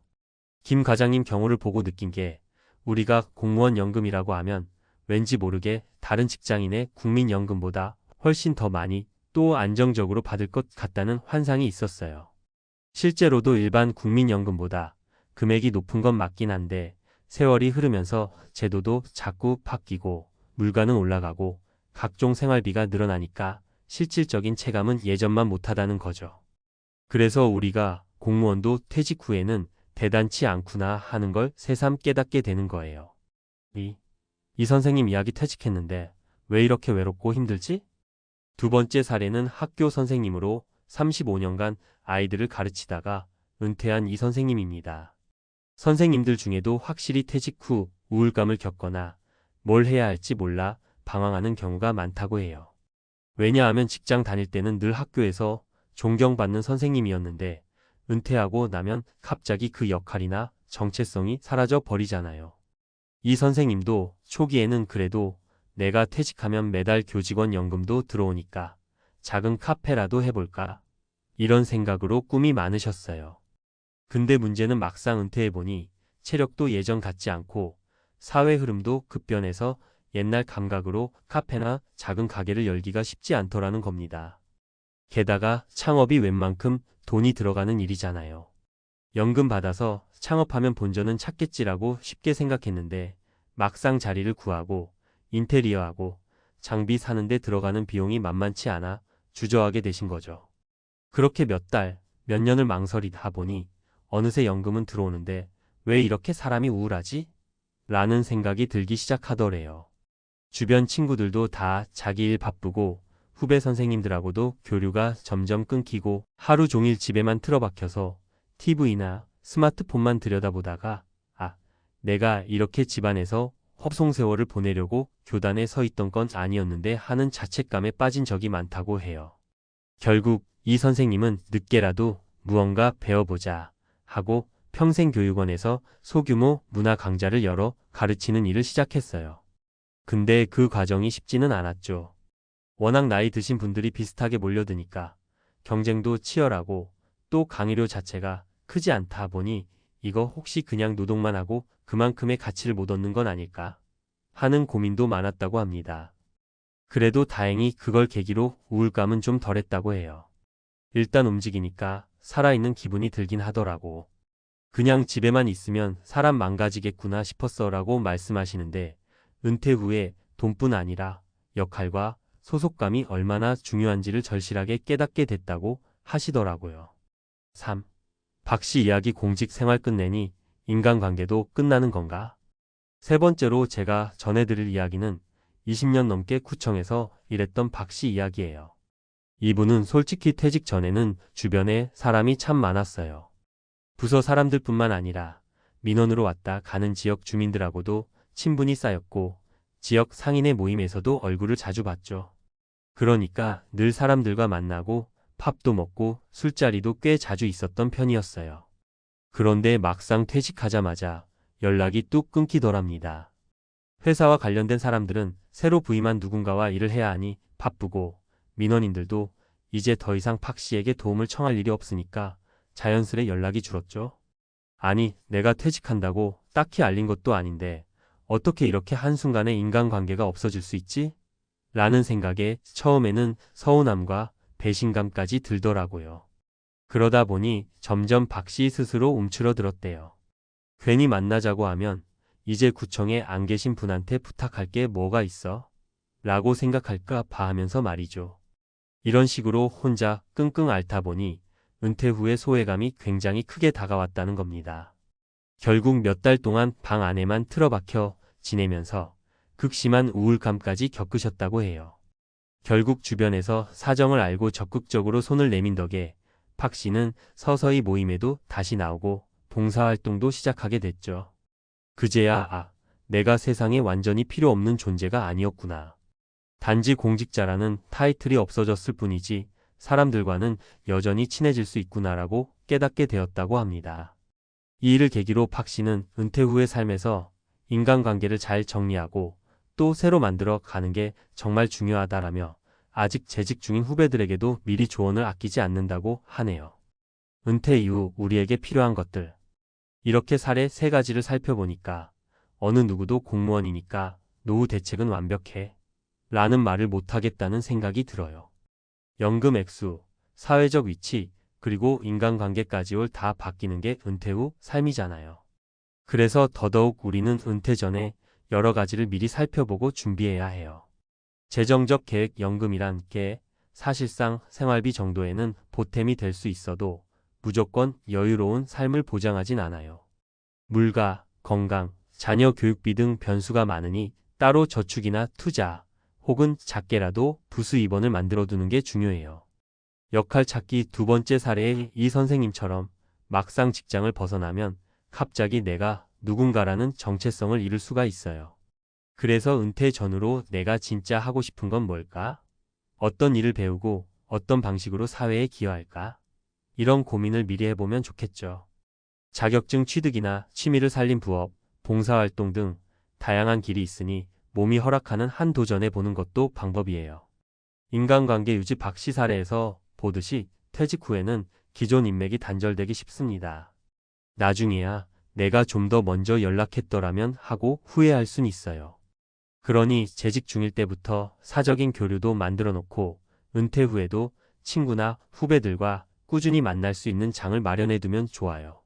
김 과장님 경우를 보고 느낀 게 우리가 공무원 연금이라고 하면 왠지 모르게 다른 직장인의 국민연금보다 훨씬 더 많이 또 안정적으로 받을 것 같다는 환상이 있었어요. 실제로도 일반 국민연금보다 금액이 높은 건 맞긴 한데 세월이 흐르면서 제도도 자꾸 바뀌고 물가는 올라가고 각종 생활비가 늘어나니까 실질적인 체감은 예전만 못하다는 거죠. 그래서 우리가 공무원도 퇴직 후에는 대단치 않구나 하는 걸 새삼 깨닫게 되는 거예요. 이 선생님 이야기 퇴직했는데 왜 이렇게 외롭고 힘들지? 두 번째 사례는 학교 선생님으로 35년간 아이들을 가르치다가 은퇴한 이 선생님입니다. 선생님들 중에도 확실히 퇴직 후 우울감을 겪거나 뭘 해야 할지 몰라 방황하는 경우가 많다고 해요. 왜냐하면 직장 다닐 때는 늘 학교에서 존경받는 선생님이었는데 은퇴하고 나면 갑자기 그 역할이나 정체성이 사라져 버리잖아요. 이 선생님도 초기에는 그래도 내가 퇴직하면 매달 교직원 연금도 들어오니까 작은 카페라도 해볼까? 이런 생각으로 꿈이 많으셨어요. 근데 문제는 막상 은퇴해보니 체력도 예전 같지 않고 사회 흐름도 급변해서 옛날 감각으로 카페나 작은 가게를 열기가 쉽지 않더라는 겁니다. 게다가 창업이 웬만큼 돈이 들어가는 일이잖아요. 연금 받아서 창업하면 본전은 찾겠지라고 쉽게 생각했는데 막상 자리를 구하고 인테리어하고 장비 사는데 들어가는 비용이 만만치 않아 주저하게 되신 거죠. 그렇게 몇 달, 몇 년을 망설이다 보니 어느새 연금은 들어오는데 왜 이렇게 사람이 우울하지? 라는 생각이 들기 시작하더래요. 주변 친구들도 다 자기 일 바쁘고 후배 선생님들하고도 교류가 점점 끊기고 하루 종일 집에만 틀어박혀서 TV나 스마트폰만 들여다보다가 내가 이렇게 집안에서 허송세월을 보내려고 교단에 서 있던 건 아니었는데 하는 자책감에 빠진 적이 많다고 해요. 결국 이 선생님은 늦게라도 무언가 배워보자 하고 평생교육원에서 소규모 문화 강좌를 열어 가르치는 일을 시작했어요. 근데 그 과정이 쉽지는 않았죠. 워낙 나이 드신 분들이 비슷하게 몰려드니까 경쟁도 치열하고 또 강의료 자체가 크지 않다 보니 이거 혹시 그냥 노동만 하고 그만큼의 가치를 못 얻는 건 아닐까 하는 고민도 많았다고 합니다. 그래도 다행히 그걸 계기로 우울감은 좀 덜했다고 해요. 일단 움직이니까 살아있는 기분이 들긴 하더라고. 그냥 집에만 있으면 사람 망가지겠구나 싶었어라고 말씀하시는데 은퇴 후에 돈뿐 아니라 역할과 소속감이 얼마나 중요한지를 절실하게 깨닫게 됐다고 하시더라고요. 3. 박씨 이야기 공직 생활 끝내니 인간관계도 끝나는 건가? 세 번째로 제가 전해드릴 이야기는 20년 넘게 구청에서 일했던 박씨 이야기예요. 이분은 솔직히 퇴직 전에는 주변에 사람이 참 많았어요. 부서 사람들뿐만 아니라 민원으로 왔다 가는 지역 주민들하고도 친분이 쌓였고 지역 상인의 모임에서도 얼굴을 자주 봤죠. 그러니까 늘 사람들과 만나고 밥도 먹고 술자리도 꽤 자주 있었던 편이었어요. 그런데 막상 퇴직하자마자 연락이 뚝 끊기더랍니다. 회사와 관련된 사람들은 새로 부임한 누군가와 일을 해야 하니 바쁘고 민원인들도 이제 더 이상 박 씨에게 도움을 청할 일이 없으니까 자연스레 연락이 줄었죠. 아니, 내가 퇴직한다고 딱히 알린 것도 아닌데 어떻게 이렇게 한순간에 인간관계가 없어질 수 있지? 라는 생각에 처음에는 서운함과 배신감까지 들더라고요. 그러다 보니 점점 박 씨 스스로 움츠러들었대요. 괜히 만나자고 하면 이제 구청에 안 계신 분한테 부탁할 게 뭐가 있어? 라고 생각할까 봐 하면서 말이죠. 이런 식으로 혼자 끙끙 앓다 보니 은퇴 후의 소외감이 굉장히 크게 다가왔다는 겁니다. 결국 몇 달 동안 방 안에만 틀어박혀 지내면서 극심한 우울감까지 겪으셨다고 해요. 결국 주변에서 사정을 알고 적극적으로 손을 내민 덕에 박 씨는 서서히 모임에도 다시 나오고 봉사활동도 시작하게 됐죠. 그제야 내가 세상에 완전히 필요 없는 존재가 아니었구나. 단지 공직자라는 타이틀이 없어졌을 뿐이지 사람들과는 여전히 친해질 수 있구나라고 깨닫게 되었다고 합니다. 이 일을 계기로 박 씨는 은퇴 후의 삶에서 인간관계를 잘 정리하고 또 새로 만들어 가는 게 정말 중요하다라며 아직 재직 중인 후배들에게도 미리 조언을 아끼지 않는다고 하네요. 은퇴 이후 우리에게 필요한 것들. 이렇게 사례 3가지를 살펴보니까 어느 누구도 공무원이니까 노후 대책은 완벽해. 라는 말을 못하겠다는 생각이 들어요. 연금 액수, 사회적 위치, 그리고 인간관계까지 다 바뀌는 게 은퇴 후 삶이잖아요. 그래서 더더욱 우리는 은퇴 전에 여러 가지를 미리 살펴보고 준비해야 해요. 재정적 계획 연금이란 게 사실상 생활비 정도에는 보탬이 될 수 있어도 무조건 여유로운 삶을 보장하진 않아요. 물가, 건강, 자녀 교육비 등 변수가 많으니 따로 저축이나 투자, 혹은 작게라도 부수 입원을 만들어두는 게 중요해요. 역할 찾기 두 번째 사례의 이 선생님처럼 막상 직장을 벗어나면 갑자기 내가 누군가라는 정체성을 잃을 수가 있어요. 그래서 은퇴 전후로 내가 진짜 하고 싶은 건 뭘까? 어떤 일을 배우고 어떤 방식으로 사회에 기여할까? 이런 고민을 미리 해보면 좋겠죠. 자격증 취득이나 취미를 살린 부업, 봉사활동 등 다양한 길이 있으니 몸이 허락하는 한 도전해 보는 것도 방법이에요. 인간관계 유지 박씨 사례에서 보듯이 퇴직 후에는 기존 인맥이 단절되기 쉽습니다. 나중에야 내가 좀 더 먼저 연락했더라면 하고 후회할 순 있어요. 그러니 재직 중일 때부터 사적인 교류도 만들어 놓고 은퇴 후에도 친구나 후배들과 꾸준히 만날 수 있는 장을 마련해 두면 좋아요.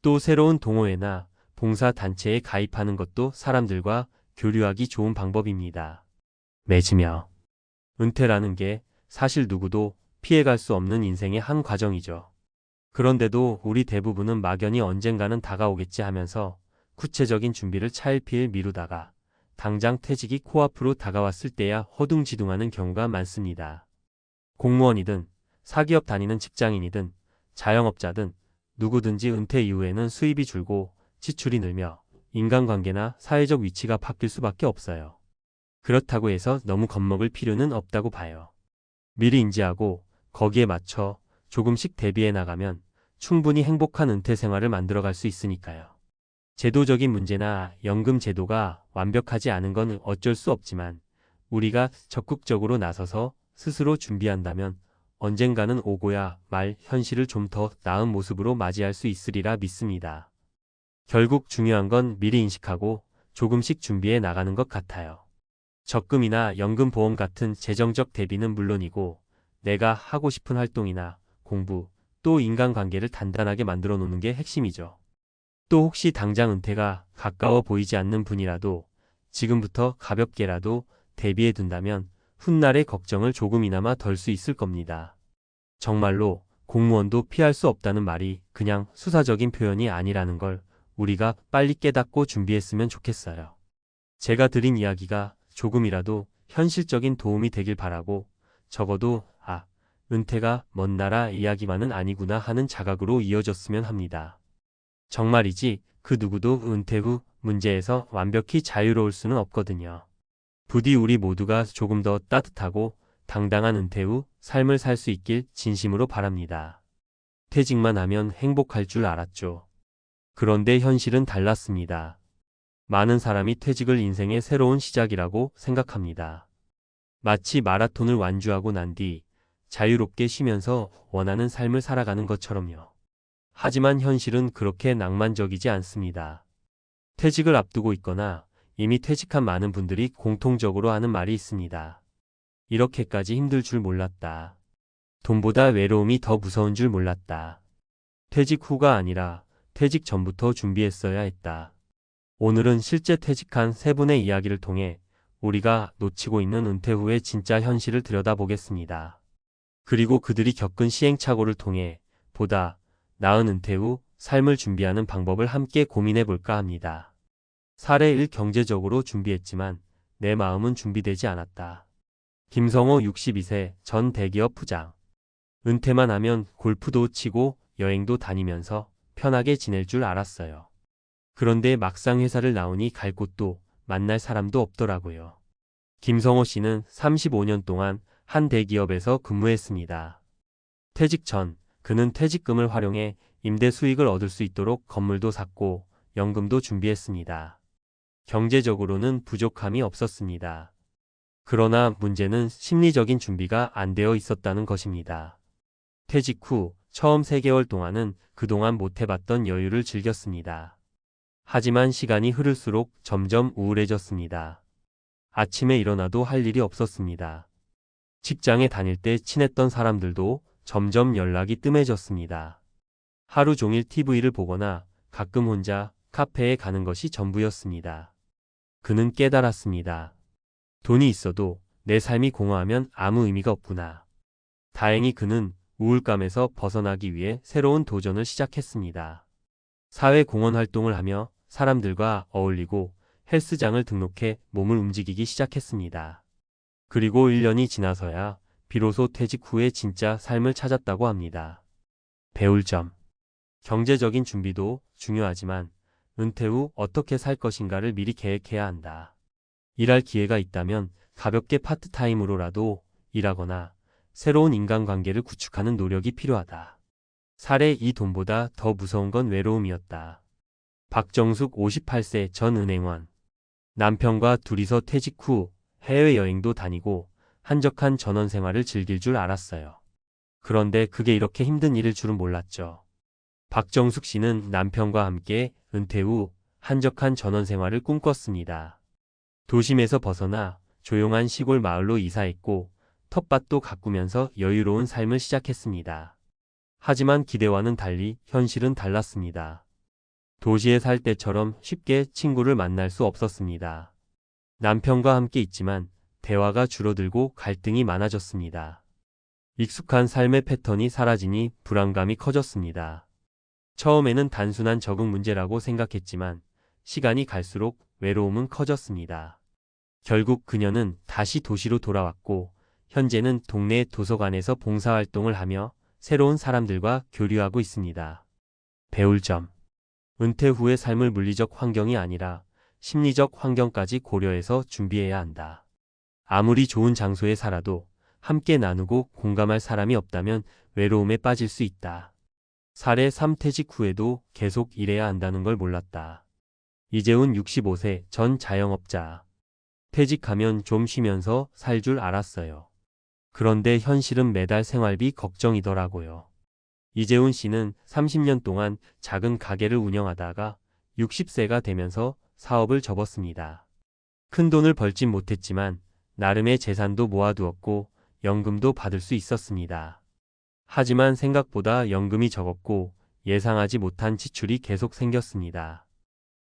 또 새로운 동호회나 봉사단체에 가입하는 것도 사람들과 교류하기 좋은 방법입니다. 맺으며 은퇴라는 게 사실 누구도 피해갈 수 없는 인생의 한 과정이죠. 그런데도 우리 대부분은 막연히 언젠가는 다가오겠지 하면서 구체적인 준비를 차일피일 미루다가 당장 퇴직이 코앞으로 다가왔을 때야 허둥지둥하는 경우가 많습니다. 공무원이든 사기업 다니는 직장인이든 자영업자든 누구든지 은퇴 이후에는 수입이 줄고 지출이 늘며 인간관계나 사회적 위치가 바뀔 수밖에 없어요. 그렇다고 해서 너무 겁먹을 필요는 없다고 봐요. 미리 인지하고 거기에 맞춰 조금씩 대비해 나가면 충분히 행복한 은퇴 생활을 만들어갈 수 있으니까요. 제도적인 문제나 연금 제도가 완벽하지 않은 건 어쩔 수 없지만 우리가 적극적으로 나서서 스스로 준비한다면 언젠가는 오고야 말 현실을 좀 더 나은 모습으로 맞이할 수 있으리라 믿습니다. 결국 중요한 건 미리 인식하고 조금씩 준비해 나가는 것 같아요. 적금이나 연금보험 같은 재정적 대비는 물론이고 내가 하고 싶은 활동이나 공부, 또 인간관계를 단단하게 만들어 놓는 게 핵심이죠. 또 혹시 당장 은퇴가 가까워 보이지 않는 분이라도 지금부터 가볍게라도 대비해 둔다면 훗날의 걱정을 조금이나마 덜 수 있을 겁니다. 정말로 공무원도 피할 수 없다는 말이 그냥 수사적인 표현이 아니라는 걸 우리가 빨리 깨닫고 준비했으면 좋겠어요. 제가 드린 이야기가 조금이라도 현실적인 도움이 되길 바라고 적어도 은퇴가 먼 나라 이야기만은 아니구나 하는 자각으로 이어졌으면 합니다. 정말이지 그 누구도 은퇴 후 문제에서 완벽히 자유로울 수는 없거든요. 부디 우리 모두가 조금 더 따뜻하고 당당한 은퇴 후 삶을 살 수 있길 진심으로 바랍니다. 퇴직만 하면 행복할 줄 알았죠. 그런데 현실은 달랐습니다. 많은 사람이 퇴직을 인생의 새로운 시작이라고 생각합니다. 마치 마라톤을 완주하고 난 뒤 자유롭게 쉬면서 원하는 삶을 살아가는 것처럼요. 하지만 현실은 그렇게 낭만적이지 않습니다. 퇴직을 앞두고 있거나 이미 퇴직한 많은 분들이 공통적으로 하는 말이 있습니다. 이렇게까지 힘들 줄 몰랐다. 돈보다 외로움이 더 무서운 줄 몰랐다. 퇴직 후가 아니라 퇴직 전부터 준비했어야 했다. 오늘은 실제 퇴직한 세 분의 이야기를 통해 우리가 놓치고 있는 은퇴 후의 진짜 현실을 들여다보겠습니다. 그리고 그들이 겪은 시행착오를 통해 보다 나은 은퇴 후 삶을 준비하는 방법을 함께 고민해 볼까 합니다. 사례 1 경제적으로 준비했지만 내 마음은 준비되지 않았다. 김성호 62세 전 대기업 부장. 은퇴만 하면 골프도 치고 여행도 다니면서 편하게 지낼 줄 알았어요. 그런데 막상 회사를 나오니 갈 곳도 만날 사람도 없더라고요. 김성호 씨는 35년 동안 한 대기업에서 근무했습니다. 퇴직 전 그는 퇴직금을 활용해 임대 수익을 얻을 수 있도록 건물도 샀고 연금도 준비했습니다. 경제적으로는 부족함이 없었습니다. 그러나 문제는 심리적인 준비가 안 되어 있었다는 것입니다. 퇴직 후 처음 3개월 동안은 그동안 못 해봤던 여유를 즐겼습니다. 하지만 시간이 흐를수록 점점 우울해졌습니다. 아침에 일어나도 할 일이 없었습니다. 직장에 다닐 때 친했던 사람들도 점점 연락이 뜸해졌습니다. 하루 종일 TV를 보거나 가끔 혼자 카페에 가는 것이 전부였습니다. 그는 깨달았습니다. 돈이 있어도 내 삶이 공허하면 아무 의미가 없구나. 다행히 그는 우울감에서 벗어나기 위해 새로운 도전을 시작했습니다. 사회공헌 활동을 하며 사람들과 어울리고 헬스장을 등록해 몸을 움직이기 시작했습니다. 그리고 1년이 지나서야 비로소 퇴직 후에 진짜 삶을 찾았다고 합니다. 배울 점. 경제적인 준비도 중요하지만 은퇴 후 어떻게 살 것인가를 미리 계획해야 한다. 일할 기회가 있다면 가볍게 파트타임으로라도 일하거나 새로운 인간관계를 구축하는 노력이 필요하다. 사례 이 돈보다 더 무서운 건 외로움이었다. 박정숙 58세 전 은행원. 남편과 둘이서 퇴직 후 해외여행도 다니고 한적한 전원 생활을 즐길 줄 알았어요. 그런데 그게 이렇게 힘든 일일 줄은 몰랐죠. 박정숙 씨는 남편과 함께 은퇴 후 한적한 전원 생활을 꿈꿨습니다. 도심에서 벗어나 조용한 시골 마을로 이사했고 텃밭도 가꾸면서 여유로운 삶을 시작했습니다. 하지만 기대와는 달리 현실은 달랐습니다. 도시에 살 때처럼 쉽게 친구를 만날 수 없었습니다. 남편과 함께 있지만 대화가 줄어들고 갈등이 많아졌습니다. 익숙한 삶의 패턴이 사라지니 불안감이 커졌습니다. 처음에는 단순한 적응 문제라고 생각했지만 시간이 갈수록 외로움은 커졌습니다. 결국 그녀는 다시 도시로 돌아왔고 현재는 동네 도서관에서 봉사활동을 하며 새로운 사람들과 교류하고 있습니다. 배울 점. 은퇴 후의 삶을 물리적 환경이 아니라 심리적 환경까지 고려해서 준비해야 한다. 아무리 좋은 장소에 살아도 함께 나누고 공감할 사람이 없다면 외로움에 빠질 수 있다. 사례 3 퇴직 후에도 계속 일해야 한다는 걸 몰랐다. 이재훈 65세 전 자영업자. 퇴직하면 좀 쉬면서 살 줄 알았어요. 그런데 현실은 매달 생활비 걱정이더라고요. 이재훈 씨는 30년 동안 작은 가게를 운영하다가 60세가 되면서 사업을 접었습니다. 큰 돈을 벌진 못했지만 나름의 재산도 모아두었고 연금도 받을 수 있었습니다. 하지만 생각보다 연금이 적었고 예상하지 못한 지출이 계속 생겼습니다.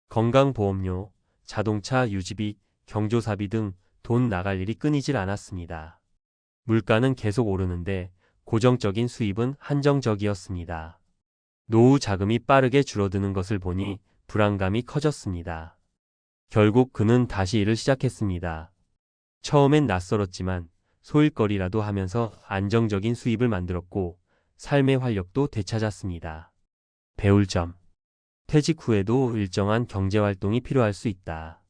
건강보험료, 자동차 유지비, 경조사비 등 돈 나갈 일이 끊이질 않았습니다. 물가는 계속 오르는데 고정적인 수입은 한정적이었습니다. 노후 자금이 빠르게 줄어드는 것을 보니 불안감이 커졌습니다. 결국 그는 다시 일을 시작했습니다. 처음엔 낯설었지만 소일거리라도 하면서 안정적인 수입을 만들었고 삶의 활력도 되찾았습니다. 배울 점. 퇴직 후에도 일정한 경제활동이 필요할 수 있다.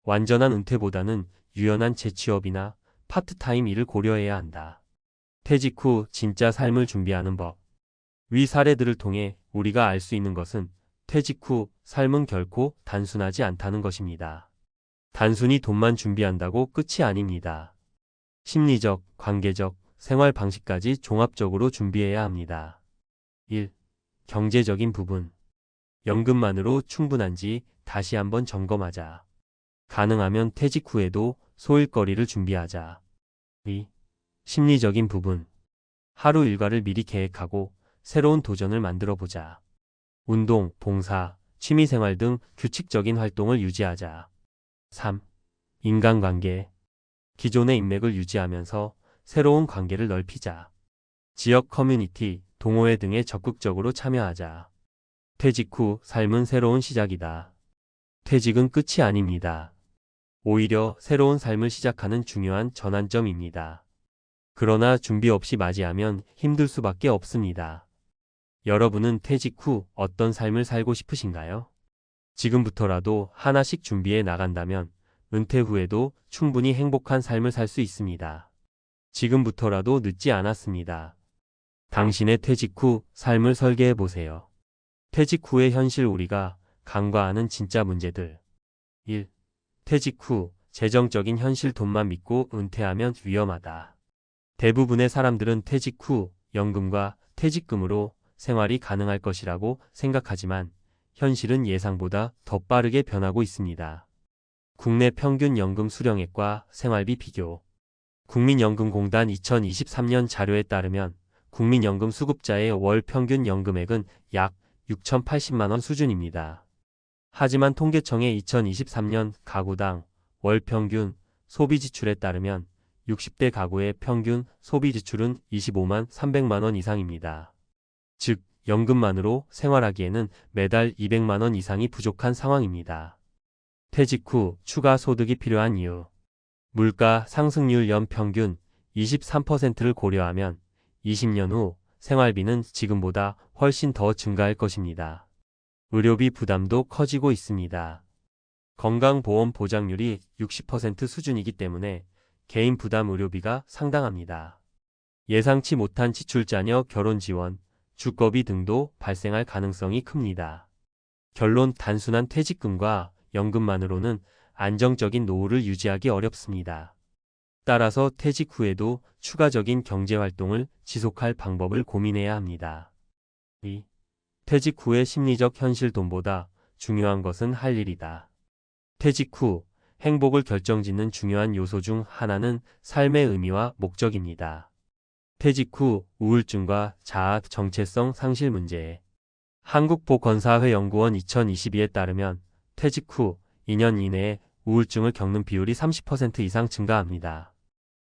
완전한 은퇴보다는 유연한 재취업이나 파트타임 일을 고려해야 한다. 퇴직 후 진짜 삶을 준비하는 법. 위 사례들을 통해 우리가 알 수 있는 것은 퇴직 후 삶은 결코 단순하지 않다는 것입니다. 단순히 돈만 준비한다고 끝이 아닙니다. 심리적, 관계적, 생활 방식까지 종합적으로 준비해야 합니다. 1. 경제적인 부분. 연금만으로 충분한지 다시 한번 점검하자. 가능하면 퇴직 후에도 소일거리를 준비하자. 2. 심리적인 부분. 하루 일과를 미리 계획하고 새로운 도전을 만들어 보자. 운동, 봉사, 취미생활 등 규칙적인 활동을 유지하자. 3. 인간관계. 기존의 인맥을 유지하면서 새로운 관계를 넓히자. 지역 커뮤니티, 동호회 등에 적극적으로 참여하자. 퇴직 후 삶은 새로운 시작이다. 퇴직은 끝이 아닙니다. 오히려 새로운 삶을 시작하는 중요한 전환점입니다. 그러나 준비 없이 맞이하면 힘들 수밖에 없습니다. 여러분은 퇴직 후 어떤 삶을 살고 싶으신가요? 지금부터라도 하나씩 준비해 나간다면 은퇴 후에도 충분히 행복한 삶을 살 수 있습니다. 지금부터라도 늦지 않았습니다. 당신의 퇴직 후 삶을 설계해 보세요. 퇴직 후의 현실 우리가 간과하는 진짜 문제들. 1. 퇴직 후 재정적인 현실 돈만 믿고 은퇴하면 위험하다. 대부분의 사람들은 퇴직 후 연금과 퇴직금으로 생활이 가능할 것이라고 생각하지만 현실은 예상보다 더 빠르게 변하고 있습니다. 국내 평균 연금 수령액과 생활비 비교. 국민연금공단 2023년 자료에 따르면 국민연금 수급자의 월 평균 연금액은 약 6,080만 원 수준입니다. 하지만 통계청의 2023년 가구당 월 평균 소비 지출에 따르면 60대 가구의 평균 소비 지출은 25만 300만 원 이상입니다. 즉, 연금만으로 생활하기에는 매달 200만 원 이상이 부족한 상황입니다. 퇴직 후 추가 소득이 필요한 이유. 물가 상승률 연평균 23%를 고려하면 20년 후 생활비는 지금보다 훨씬 더 증가할 것입니다. 의료비 부담도 커지고 있습니다. 건강보험 보장률이 60% 수준이기 때문에 개인 부담 의료비가 상당합니다. 예상치 못한 지출, 자녀 결혼 지원, 주거비 등도 발생할 가능성이 큽니다. 결론, 단순한 퇴직금과 연금만으로는 안정적인 노후를 유지하기 어렵습니다. 따라서 퇴직 후에도 추가적인 경제활동을 지속할 방법을 고민해야 합니다. 2. 퇴직 후의 심리적 현실. 돈보다 중요한 것은 할 일이다. 퇴직 후 행복을 결정짓는 중요한 요소 중 하나는 삶의 의미와 목적입니다. 퇴직 후 우울증과 자아 정체성 상실 문제. 한국보건사회연구원 2022에 따르면 퇴직 후 2년 이내에 우울증을 겪는 비율이 30% 이상 증가합니다.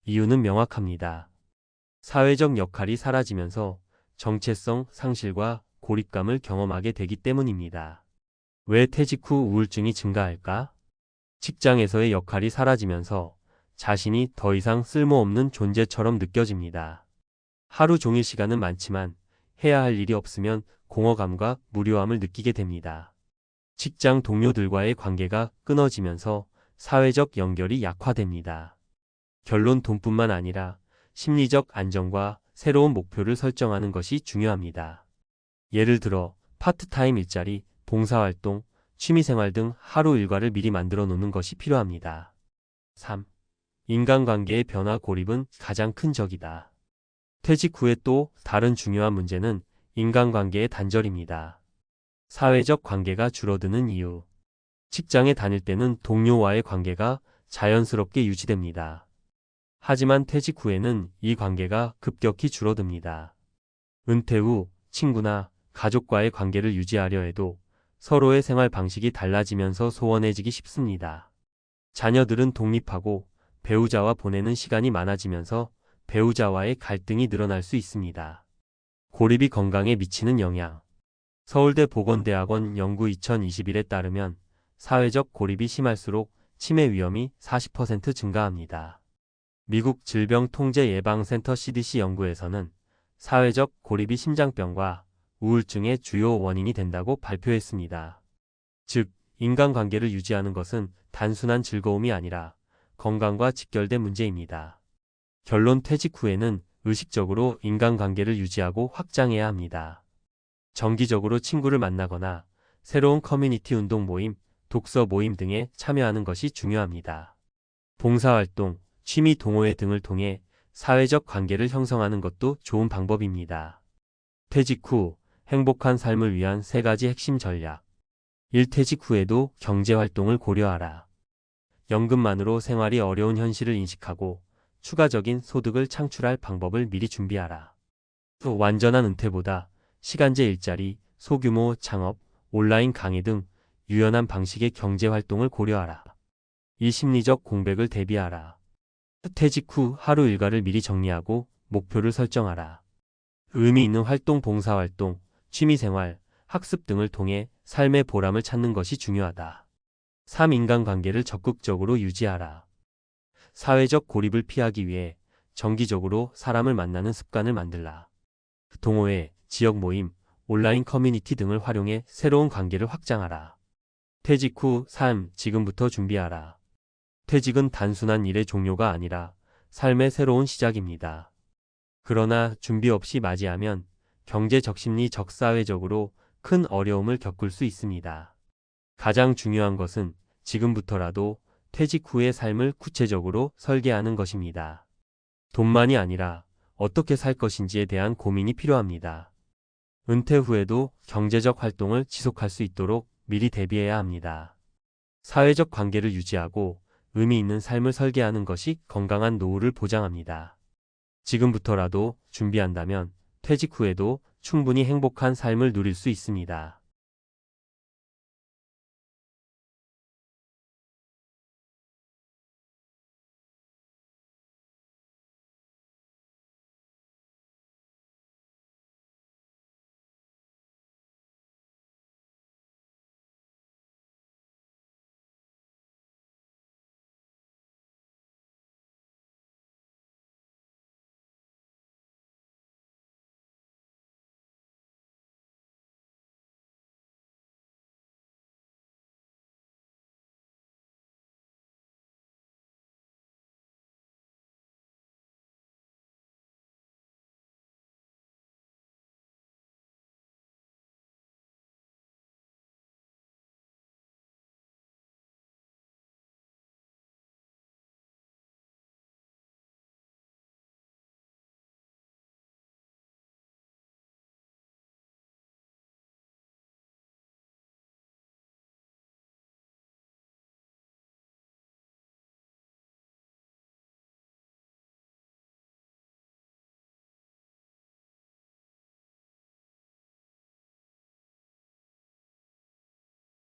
이유는 명확합니다. 사회적 역할이 사라지면서 정체성 상실과 고립감을 경험하게 되기 때문입니다. 왜 퇴직 후 우울증이 증가할까? 직장에서의 역할이 사라지면서 자신이 더 이상 쓸모없는 존재처럼 느껴집니다. 하루 종일 시간은 많지만 해야 할 일이 없으면 공허감과 무료함을 느끼게 됩니다. 직장 동료들과의 관계가 끊어지면서 사회적 연결이 약화됩니다. 결론, 돈뿐만 아니라 심리적 안정과 새로운 목표를 설정하는 것이 중요합니다. 예를 들어 파트타임 일자리, 봉사활동, 취미생활 등 하루 일과를 미리 만들어 놓는 것이 필요합니다. 3. 인간관계의 변화. 고립은 가장 큰 적이다. 퇴직 후에 또 다른 중요한 문제는 인간관계의 단절입니다. 사회적 관계가 줄어드는 이유. 직장에 다닐 때는 동료와의 관계가 자연스럽게 유지됩니다. 하지만 퇴직 후에는 이 관계가 급격히 줄어듭니다. 은퇴 후 친구나 가족과의 관계를 유지하려 해도 서로의 생활 방식이 달라지면서 소원해지기 쉽습니다. 자녀들은 독립하고 배우자와 보내는 시간이 많아지면서 배우자와의 갈등이 늘어날 수 있습니다. 고립이 건강에 미치는 영향. 서울대 보건대학원 연구 2021에 따르면 사회적 고립이 심할수록 치매 위험이 40% 증가합니다. 미국 질병통제예방센터 CDC 연구에서는 사회적 고립이 심장병과 우울증의 주요 원인이 된다고 발표했습니다. 즉, 인간관계를 유지하는 것은 단순한 즐거움이 아니라 건강과 직결된 문제입니다. 결론, 퇴직 후에는 의식적으로 인간관계를 유지하고 확장해야 합니다. 정기적으로 친구를 만나거나 새로운 커뮤니티 운동 모임, 독서 모임 등에 참여하는 것이 중요합니다. 봉사활동, 취미 동호회 등을 통해 사회적 관계를 형성하는 것도 좋은 방법입니다. 퇴직 후 행복한 삶을 위한 3가지 핵심 전략. 1. 퇴직 후에도 경제활동을 고려하라. 연금만으로 생활이 어려운 현실을 인식하고 추가적인 소득을 창출할 방법을 미리 준비하라. 또 완전한 은퇴보다 시간제 일자리, 소규모 창업, 온라인 강의 등 유연한 방식의 경제활동을 고려하라. 이 심리적 공백을 대비하라. 퇴직 후 하루 일과를 미리 정리하고 목표를 설정하라. 의미 있는 활동, 봉사활동, 취미생활, 학습 등을 통해 삶의 보람을 찾는 것이 중요하다. 3. 인간관계를 적극적으로 유지하라. 사회적 고립을 피하기 위해 정기적으로 사람을 만나는 습관을 만들라. 동호회, 지역 모임, 온라인 커뮤니티 등을 활용해 새로운 관계를 확장하라. 퇴직 후 삶, 지금부터 준비하라. 퇴직은 단순한 일의 종료가 아니라 삶의 새로운 시작입니다. 그러나 준비 없이 맞이하면 경제적, 심리적, 사회적으로 큰 어려움을 겪을 수 있습니다. 가장 중요한 것은 지금부터라도 퇴직 후의 삶을 구체적으로 설계하는 것입니다. 돈만이 아니라 어떻게 살 것인지에 대한 고민이 필요합니다. 은퇴 후에도 경제적 활동을 지속할 수 있도록 미리 대비해야 합니다. 사회적 관계를 유지하고 의미 있는 삶을 설계하는 것이 건강한 노후를 보장합니다. 지금부터라도 준비한다면 퇴직 후에도 충분히 행복한 삶을 누릴 수 있습니다.